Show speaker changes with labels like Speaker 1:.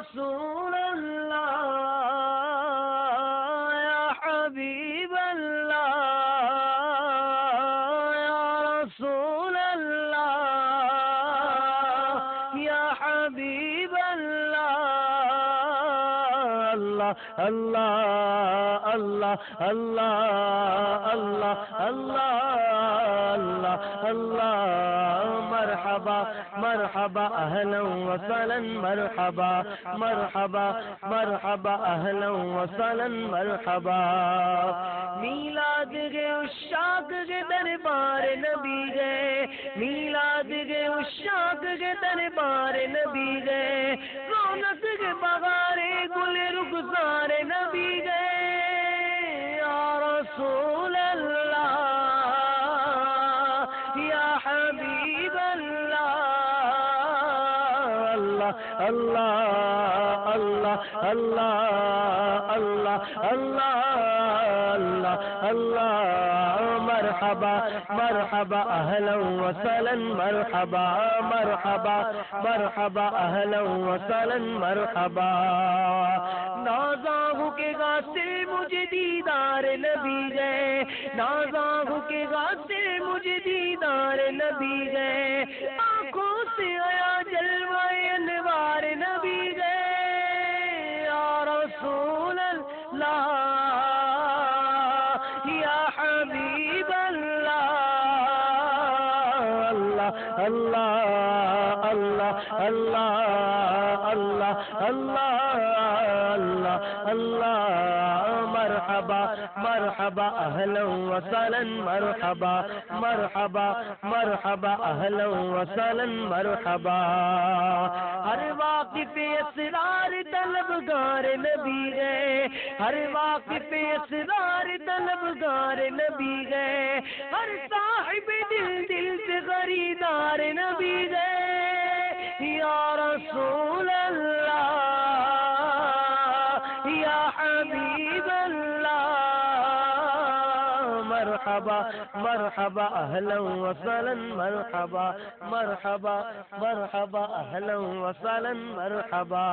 Speaker 1: رسول اللہ یا حبیب اللہ یا رسول اللہ یا حبیب اللہ اللہ اللہ اللہ اللہ اللہ اللہ اللہ مرحبا مرحبا اہلا وسہلا مرحبا مرحبا مرحبا اہلا وسہلا مرحبا میلاد کے عشاق کے دربار نبی گئے میلاد کے عشاق کے دربار نبی گئے رونق کے بغارے گل رخسار نبی گئے یا رسول اللہ یا حبیب اللہ اللہ اللہ اللہ اللہ اللہ اللہ اللہ مرحبا مرحبا اہلا وسہلا مرحبا مرحبا مرحبا اہلا وسہلا مرحبا نازاں کے غاصب مجھے دیدار نبی گئے نازاں کے غاصب مجھے دیدار نبی گئے آنکھوں سے آیا جلوہ انوار نبی گئے یا رسول اللہ یا حبیب اللہ اللہ اللہ اللہ اللہ اللہ اللہ اللہ مرحبا مرحبا اہلا وسہلا مرحبا مرحبا مرحبا اہلا وسہلا مرحبا ہر واقف اسرار طلبگار نبی گئے ہر واقف اسرار طلبگار نبی گئے ہر صاحب دل دل سے خریدار نبی گئے یا رسول اللہ یا حبیب اللہ مرحبا مرحبا اہلا وسہلا مرحبا مرحبا مرحبا اہلا وسہلا مرحبا